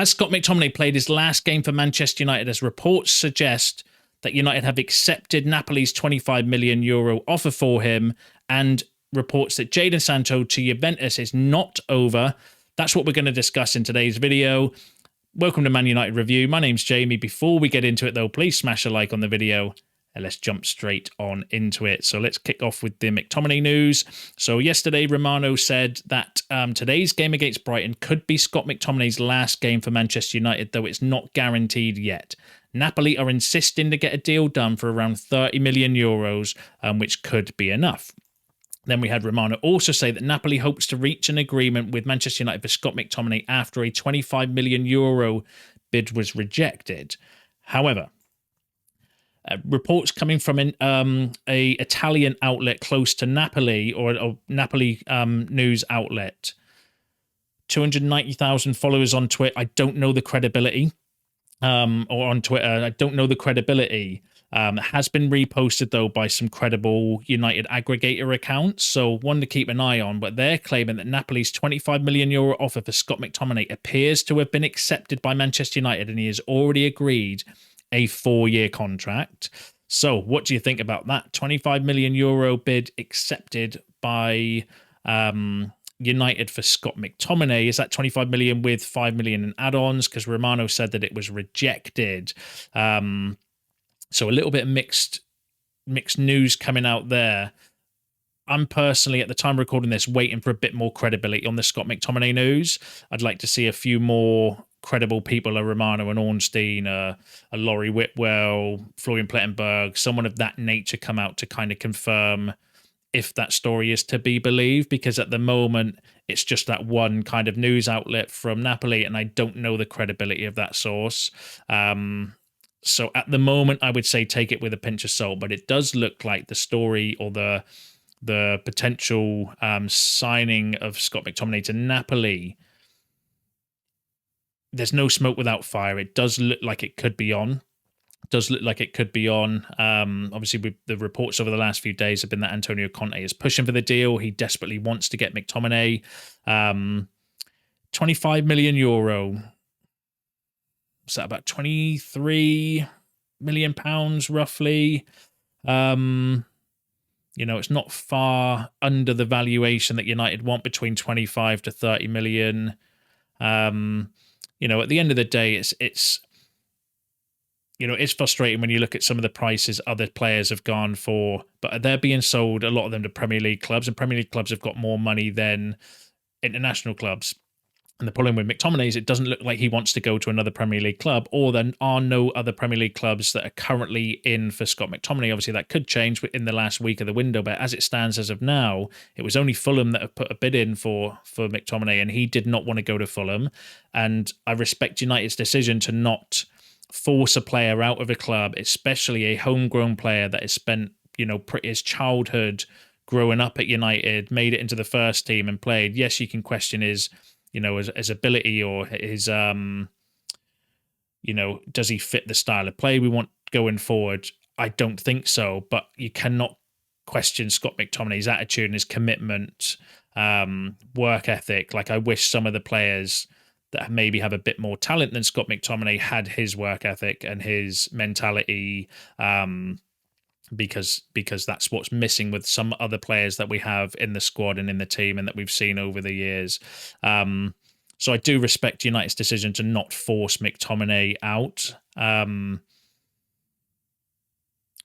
Has Scott McTominay played his last game for Manchester United, as reports suggest that United have accepted Napoli's €25 million offer for him, and reports that Jadon Sancho to Juventus is not over? That's what we're going to discuss in today's video. Welcome to Man United Review. My name's Jamie. Before we get into it, though, please smash a like on the video and let's jump straight on into it. So let's kick off with the McTominay news. So yesterday, Romano said that today's game against Brighton could be Scott McTominay's last game for Manchester United, though it's not guaranteed yet. Napoli are insisting to get a deal done for around €30 million, which could be enough. Then we had Romano also say that Napoli hopes to reach an agreement with Manchester United for Scott McTominay after a €25 million bid was rejected. However, reports coming from a Italian outlet close to Napoli, or a Napoli news outlet, 290,000 followers on Twitter. I don't know the credibility. Or on Twitter, I don't know the credibility. Has been reposted, though, by some credible United aggregator accounts, so one to keep an eye on. But they're claiming that Napoli's €25 million offer for Scott McTominay appears to have been accepted by Manchester United, and he has already agreed a 4-year contract. So what do you think about that? €25 million bid accepted by United for Scott McTominay. Is that 25 million with 5 million in add-ons? Because Romano said that it was rejected. So a little bit of mixed news coming out there. I'm personally, at the time of recording this, waiting for a bit more credibility on the Scott McTominay news. I'd like to see a few more credible people, a Romano and Ornstein, a Laurie Whitwell, Florian Plettenberg, someone of that nature come out to kind of confirm if that story is to be believed, because at the moment it's just that one kind of news outlet from Napoli, and I don't know the credibility of that source. So at the moment, I would say take it with a pinch of salt, but it does look like the story, or the potential signing of Scott McTominay to Napoli, there's no smoke without fire. It does look like it could be on. Obviously, the reports over the last few days have been that Antonio Conte is pushing for the deal. He desperately wants to get McTominay. €25 million. Is that about £23 million roughly? It's not far under the valuation that United want, between 25 to 30 million. At the end of the day, it's frustrating when you look at some of the prices other players have gone for, but they're being sold, a lot of them, to Premier League clubs, and Premier League clubs have got more money than international clubs. And the problem with McTominay's, it doesn't look like he wants to go to another Premier League club, or there are no other Premier League clubs that are currently in for Scott McTominay. Obviously, that could change in the last week of the window, but as it stands as of now, it was only Fulham that have put a bid in for McTominay, and he did not want to go to Fulham. And I respect United's decision to not force a player out of a club, especially a homegrown player that has spent, his childhood growing up at United, made it into the first team and played. Yes, you can question his ability, or his, does he fit the style of play we want going forward? I don't think so, but you cannot question Scott McTominay's attitude and his commitment, work ethic. Like, I wish some of the players that maybe have a bit more talent than Scott McTominay had his work ethic and his mentality, because that's what's missing with some other players that we have in the squad and in the team, and that we've seen over the years. So I do respect United's decision to not force McTominay out.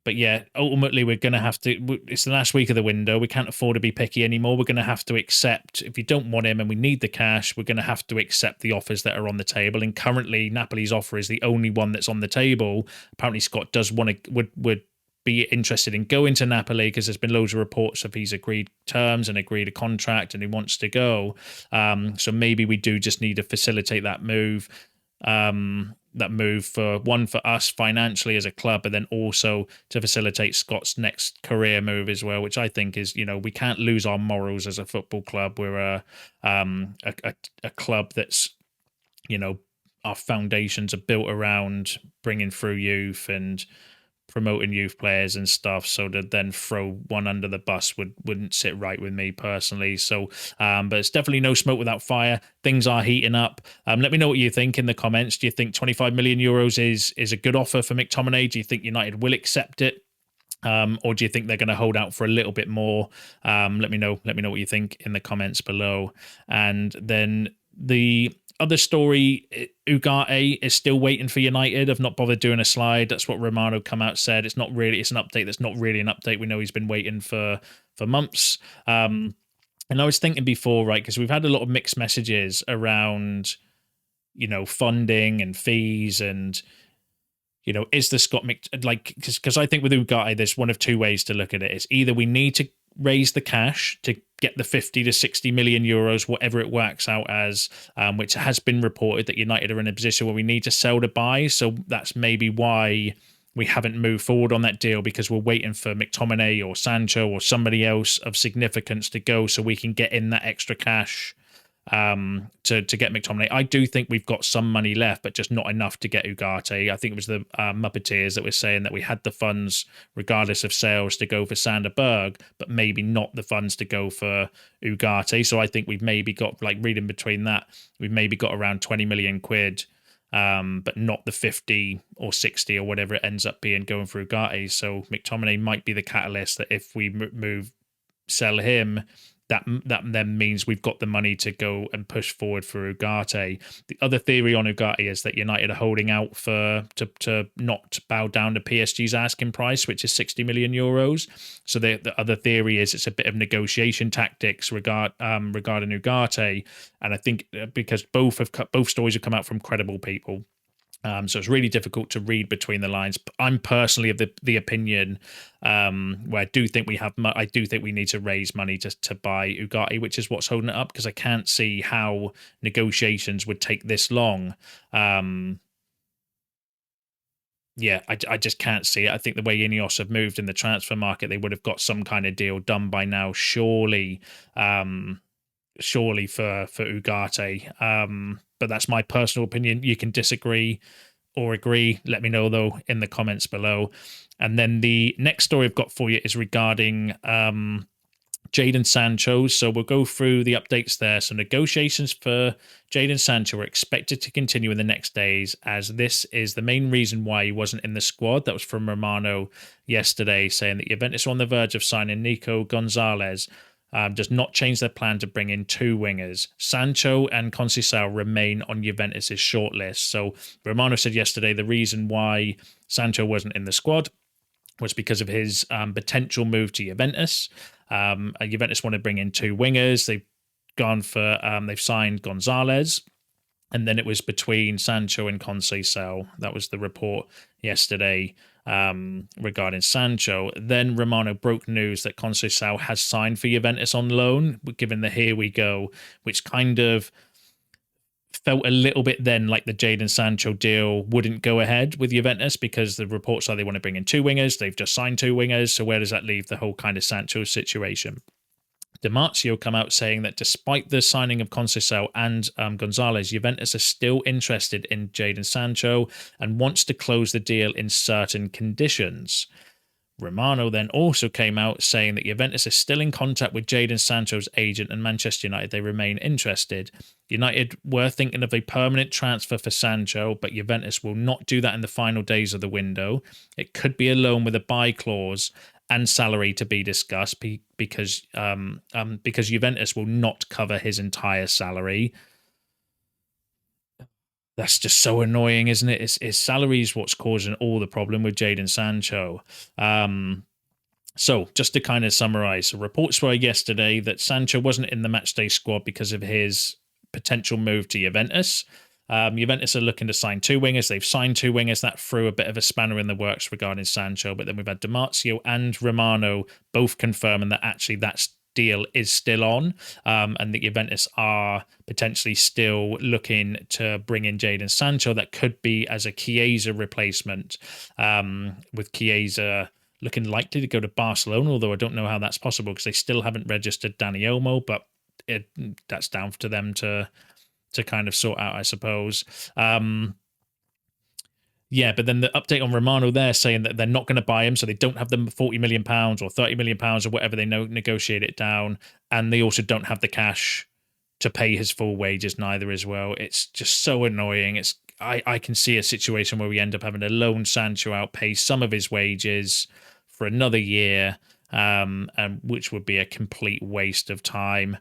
But yeah, ultimately we're going to have to, it's the last week of the window. We can't afford to be picky anymore. We're going to have to accept, if you don't want him and we need the cash, we're going to have to accept the offers that are on the table. And currently Napoli's offer is the only one that's on the table. Apparently Scott does want to, would be interested in going to Napoli, because there's been loads of reports of he's agreed terms and agreed a contract and he wants to go. So maybe we do just need to facilitate that move. For us financially as a club, but then also to facilitate Scott's next career move as well, which I think is, we can't lose our morals as a football club. We're a club that's, our foundations are built around bringing through youth and promoting youth players and stuff, so to then throw one under the bus wouldn't sit right with me personally. So but it's definitely no smoke without fire. Things are heating up. Let me know what you think in the comments. Do you think 25 million euros is a good offer for McTominay? Do you think United will accept it? Or do you think they're going to hold out for a little bit more? Let me know what you think in the comments below. And then the other story, Ugarte is still waiting for United. I've not bothered doing a slide. That's what Romano come out said. It's an update that's not really an update. We know he's been waiting for months. And I was thinking before, right, because we've had a lot of mixed messages around, funding and fees and, is the Scott because I think with Ugarte, there's one of two ways to look at it. It's either we need to raise the cash to get the 50 to 60 million euros, whatever it works out as, which has been reported that United are in a position where we need to sell to buy. So that's maybe why we haven't moved forward on that deal, because we're waiting for McTominay or Sancho or somebody else of significance to go so we can get in that extra cash to get McTominay. I do think we've got some money left, but just not enough to get Ugarte. I think it was the Muppeteers that were saying that we had the funds, regardless of sales, to go for Sander Berg, but maybe not the funds to go for Ugarte. So I think we've maybe got, reading between that, we've maybe got around 20 million quid, but not the 50 or 60 or whatever it ends up being going for Ugarte. So McTominay might be the catalyst that if we sell him, that then means we've got the money to go and push forward for Ugarte. The other theory on Ugarte is that United are holding out to not bow down to PSG's asking price, which is 60 million euros. So the other theory is it's a bit of negotiation tactics regarding Ugarte, and I think because both stories have come out from credible people. So it's really difficult to read between the lines. I'm personally of the opinion where I do think we need to raise money to buy Ugarte, which is what's holding it up, because I can't see how negotiations would take this long. I just can't see it. I think the way Ineos have moved in the transfer market, they would have got some kind of deal done by now, surely for Ugarte. But that's my personal opinion. You can disagree or agree. Let me know, though, in the comments below. And then the next story I've got for you is regarding Jadon Sancho. So we'll go through the updates there. So negotiations for Jadon Sancho are expected to continue in the next days, as this is the main reason why he wasn't in the squad. That was from Romano yesterday, saying that Juventus are on the verge of signing Nico Gonzalez. Does not change their plan to bring in two wingers. Sancho and Conceição remain on Juventus' shortlist. So Romano said yesterday the reason why Sancho wasn't in the squad was because of his potential move to Juventus. Juventus want to bring in two wingers. They've signed Gonzalez, and then it was between Sancho and Conceição. That was the report yesterday regarding Sancho. Then Romano broke news that Conceição has signed for Juventus on loan, given the here we go, which kind of felt a little bit then like the Jadon Sancho deal wouldn't go ahead with Juventus, because the reports are they want to bring in two wingers. They've just signed two wingers. So where does that leave the whole kind of Sancho situation? Di Marzio come out saying that despite the signing of Conceição and Gonzalez, Juventus are still interested in Jadon Sancho and wants to close the deal in certain conditions. Romano then also came out saying that Juventus is still in contact with Jadon Sancho's agent, and Manchester United, they remain interested. United were thinking of a permanent transfer for Sancho, but Juventus will not do that in the final days of the window. It could be a loan with a buy clause and salary to be discussed, because Juventus will not cover his entire salary. That's just so annoying, isn't it? His salary is what's causing all the problem with Jadon Sancho. So just to kind of summarize, so reports were yesterday that Sancho wasn't in the matchday squad because of his potential move to Juventus. Juventus are looking to sign two wingers. They've signed two wingers. That threw a bit of a spanner in the works regarding Sancho. But then we've had Di Marzio and Romano both confirming that actually that deal is still on, and that Juventus are potentially still looking to bring in Jadon Sancho. That could be as a Chiesa replacement, with Chiesa looking likely to go to Barcelona, although I don't know how that's possible because they still haven't registered Dani Olmo, but that's down to them to kind of sort out, I suppose. Yeah, but then the update on Romano, they're saying that they're not going to buy him, so they don't have the £40 million or £30 million or whatever they negotiate it down, and they also don't have the cash to pay his full wages neither as well. It's just so annoying. I can see a situation where we end up having to loan Sancho out, pay some of his wages for another year, and which would be a complete waste of time.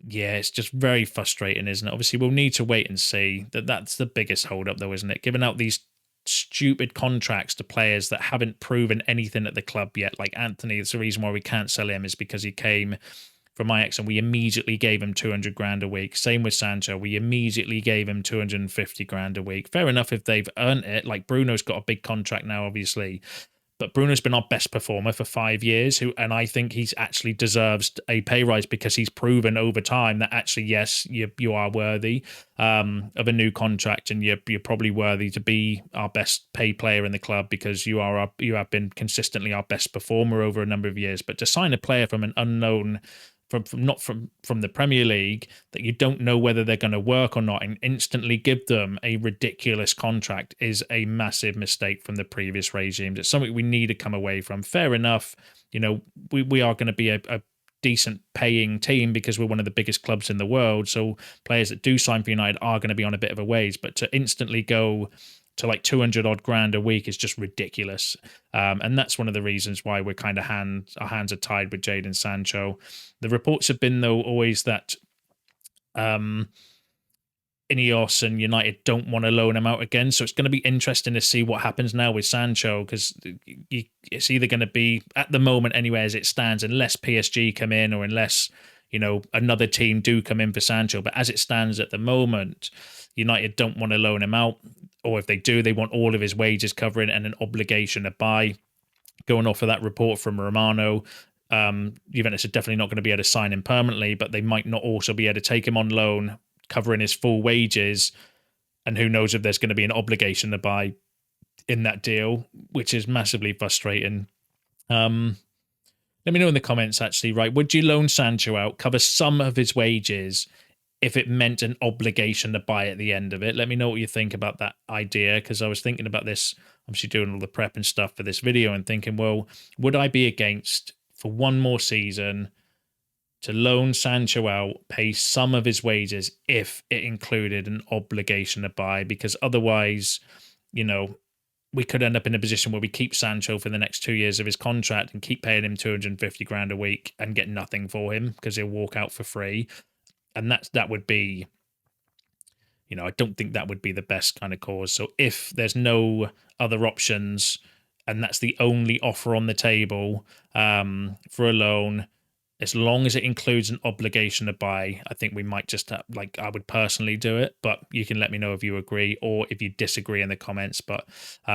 Yeah, it's just very frustrating, isn't it? Obviously, we'll need to wait and see. That's the biggest holdup, though, isn't it? Giving out these stupid contracts to players that haven't proven anything at the club yet. Like Anthony, it's the reason why we can't sell him is because he came from Ajax and we immediately gave him 200 grand a week. Same with Sancho. We immediately gave him 250 grand a week. Fair enough if they've earned it. Like Bruno's got a big contract now, obviously. But Bruno's been our best performer for 5 years, and I think he's actually deserves a pay rise because he's proven over time that actually, yes, you are worthy of a new contract, and you're probably worthy to be our best paid player in the club because you have been consistently our best performer over a number of years. But to sign a player from an unknown, from the Premier League that you don't know whether they're going to work or not and instantly give them a ridiculous contract is a massive mistake from the previous regimes. It's something we need to come away from. Fair enough, we are going to be a decent paying team because we're one of the biggest clubs in the world, so players that do sign for United are going to be on a bit of a wage, but to instantly go to like 200 odd grand a week is just ridiculous. And that's one of the reasons why we're kind of our hands are tied with Jadon Sancho. The reports have been, though, always that Ineos and United don't want to loan him out again. So it's going to be interesting to see what happens now with Sancho, because it's either going to be, at the moment anyway, as it stands, unless PSG come in or unless, another team do come in for Sancho. But as it stands at the moment, United don't want to loan him out. Or if they do, they want all of his wages covering and an obligation to buy. Going off of that report from Romano, Juventus are definitely not going to be able to sign him permanently, but they might not also be able to take him on loan, covering his full wages. And who knows if there's going to be an obligation to buy in that deal, which is massively frustrating. Let me know in the comments, actually, right? Would you loan Sancho out, cover some of his wages, if it meant an obligation to buy at the end of it? Let me know what you think about that idea, because I was thinking about this, obviously doing all the prep and stuff for this video and thinking, well, would I be against, for one more season, to loan Sancho out, pay some of his wages if it included an obligation to buy? Because otherwise, we could end up in a position where we keep Sancho for the next 2 years of his contract and keep paying him 250 grand a week and get nothing for him because he'll walk out for free. And that would be, I don't think that would be the best kind of cause. So if there's no other options and that's the only offer on the table for a loan, as long as it includes an obligation to buy, I think we might just, I would personally do it. But you can let me know if you agree or if you disagree in the comments. But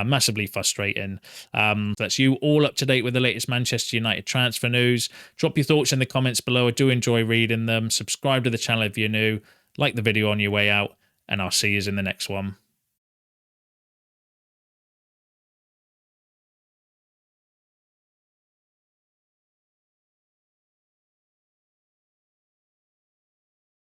massively frustrating. That's you all up to date with the latest Manchester United transfer news. Drop your thoughts in the comments below. I do enjoy reading them. Subscribe to the channel if you're new. Like the video on your way out. And I'll see you in the next one.